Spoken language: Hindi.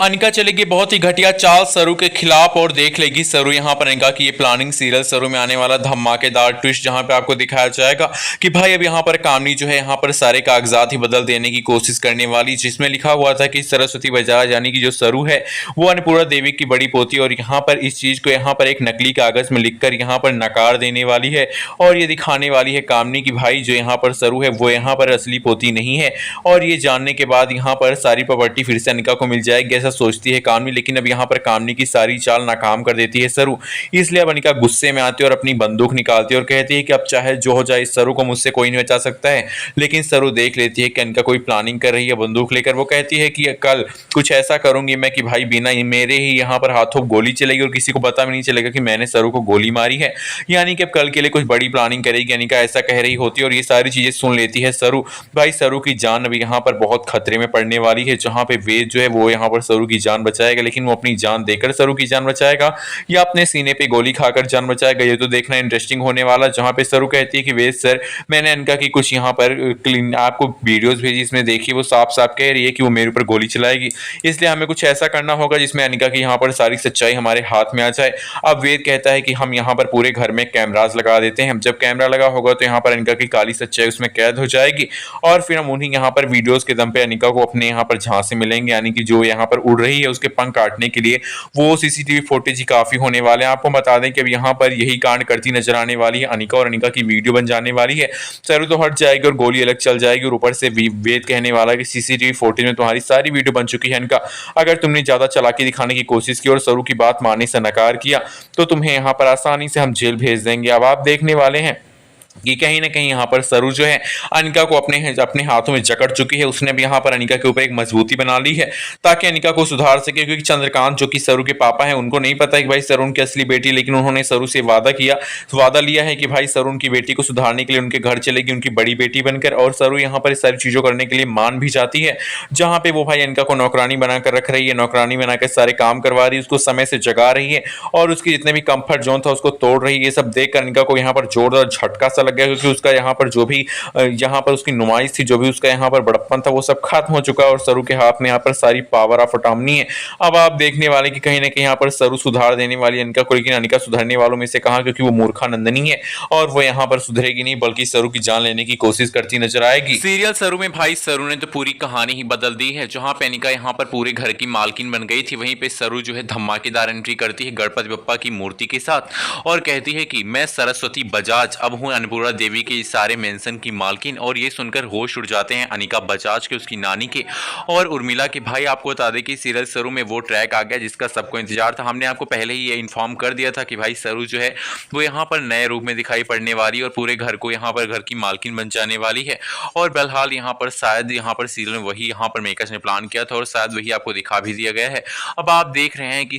अनिका चलेगी बहुत ही घटिया चाल सरू के खिलाफ और देख लेगी सरू यहाँ पर अनिका की ये प्लानिंग। सीरियल सरू में आने वाला धमाकेदार ट्विस्ट जहाँ पे आपको दिखाया जाएगा कि भाई अब यहाँ पर कामनी जो है यहाँ पर सारे कागजात ही बदल देने की कोशिश करने वाली, जिसमें लिखा हुआ था कि सरस्वती बजाज यानी कि जो सरू है वो अन्नपूर्णा देवी की बड़ी पोती, और यहाँ पर इस चीज को यहाँ पर एक नकली कागज में लिखकर यहाँ पर नकार देने वाली है और ये दिखाने वाली है कामनी की भाई जो यहाँ पर सरू है वो यहाँ पर असली पोती नहीं है। और ये जानने के बाद यहाँ पर सारी प्रॉपर्टी फिर से अनिका को मिल जाएगी ऐसा सोचती है कामनी, लेकिन अब यहाँ पर कामनी की सारी चाल नाकाम कर देती है सरू। इसलिए अब अनिका गुस्से में आती है और अपनी बंदूक निकालती है और कहती है कि अब चाहे जो हो जाए इस सरू को मुझसे कोई नहीं बचा सकता है। लेकिन सरू देख लेती है कि अनिका कोई प्लानिंग कर रही है बंदूक लेकर। वो कहती है कि कल कुछ ऐसा करूंगी मैं कि भाई बिना मेरे ही यहाँ पर हाथों गोली चलेगी और किसी को पता भी नहीं चलेगा कि मैंने सरू को गोली मारी है। यानी कि अब कल के लिए कुछ बड़ी प्लानिंग करेगी अनिका, ऐसा कह रही होती है। और ये सारी चीजें सुन लेती है सरू। भाई सरू की जान अब यहाँ पर बहुत खतरे में पड़ने वाली है, जहाँ पे वेद जो है वो यहाँ पर सरू की जान बचाएगा, लेकिन वो अपनी जान देकर सरू की जान बचाएगा या अपने सीने पे गोली खाकर जान बचाएगा, ये तो देखना इंटरेस्टिंग होने वाला। जहाँ पे सरू कहती है कि वेद सर मैंने अनिका की कुछ यहाँ पर आपको वीडियोस भेजी, इसमें देखिए वो साफ साफ कह रही है कि वो मेरे ऊपर गोली चलाएगी, इसलिए हमें कुछ ऐसा करना होगा जिसमें अनिका की यहाँ पर सारी सच्चाई हमारे हाथ में आ जाए। अब वेद कहता है कि हम यहाँ पर पूरे घर में कैमराज लगा देते हैं, जब कैमरा लगा होगा तो यहाँ पर अनिका की काली सच्चाई उसमें कैद हो जाएगी और फिर हम उन्हीं यहाँ पर वीडियोस के दम पे अनिका को अपने यहाँ पर झांसे मिलेंगे, यानी कि जो यहाँ पर उड़ रही है उसके पंख काटने के लिए वो सीसीटीवी फुटेज ही काफी होने वाले हैं। आपको बता दें कि अब यहाँ पर यही कांड करती नजर आने वाली है अनिका और अनिका की वीडियो बन जाने वाली है। सरू तो हट जाएगी और गोली अलग चल जाएगी और ऊपर से वेद कहने वाला कि सीसीटीवी फुटेज में तुम्हारी सारी वीडियो बन चुकी है अनिका, अगर तुमने ज्यादा चालाकी दिखाने की कोशिश की और सरू की बात मानने से नकार किया तो तुम्हें यहाँ पर आसानी से हम जेल भेज देंगे। अब आप देखने वाले हैं कि कहीं ना कहीं यहाँ पर सरू जो है अनिका को अपने हाथों में जकड़ चुकी है। उसने भी यहाँ पर अनिका के ऊपर एक मजबूती बना ली है ताकि अनिका को सुधार सके, क्योंकि चंद्रकांत जो कि सरू के पापा हैं उनको नहीं पता कि भाई सरू उनकी असली बेटी, लेकिन उन्होंने सरू से वादा लिया है कि भाई सरू उनकी बेटी को सुधारने के लिए उनके घर चलेगी उनकी बड़ी बेटी बनकर। और सरू यहाँ पर इस सारी चीजों करने के लिए मान भी जाती है, जहाँ पे वो भाई अनिका को नौकरानी बनाकर रख रही है, नौकरानी बनाकर सारे काम करवा रही है, उसको समय से जगा रही है और उसके जितने भी कंफर्ट जोन था उसको तोड़ रही है। ये सब देखकर अनिका को यहाँ पर जोरदार झटका सा लग गया, क्योंकि उसका यहाँ पर जो भी यहाँ पर उसकी नुमाइश थी, जो भी उसका यहाँ पर बड़प्पन था वो सब खत्म हो चुका है और सरू के हाथ में यहाँ पर सारी पावर ऑफ अटॉर्नी है। अब आप देखने वाले कि कहीं ना कहीं यहाँ पर सरू सुधार देने वाली अनिका को, लेकिन अनिका सुधरने वालों में से कहा, क्योंकि वो मूर्खा नंदनी है और वो यहाँ पर सुधरेगी नहीं बल्कि सरू की जान लेने की कोशिश करती नजर आएगी। सीरियल सरू में भाई सरू ने तो पूरी कहानी ही बदल दी है। जहाँ पे अनिका यहाँ पर पूरे घर की मालकिन बन गई थी, वहीं पे सरू जो है धमाकेदार एंट्री करती है गणपति बप्पा की मूर्ति के साथ और कहती है कि मैं सरस्वती बजाज अब हूँ अन्नपूर्णा देवी के सारे मेंशन की मालकिन। और ये सुनकर होश उड़ जाते हैं अनिका बजाज के, उसकी नानी के और उर्मिला के। भाई आपको बता दें कि सीरियल सरू में वो ट्रैक आ गया जिसका सबको इंतजार था। हमने आपको पहले ही ये इन्फॉर्म कर दिया था कि भाई सरू जो है वो यहाँ पर नए रूप में दिखाई पड़ने वाली और पूरे घर को यहाँ पर घर की मालकिन बन जाने वाली है। और बहरहाल यहाँ पर शायद यहाँ पर सीरियल में वही यहाँ पर मेकर्स ने प्लान किया था और शायद वही आपको दिखा भी दिया गया है। अब आप देख रहे हैं कि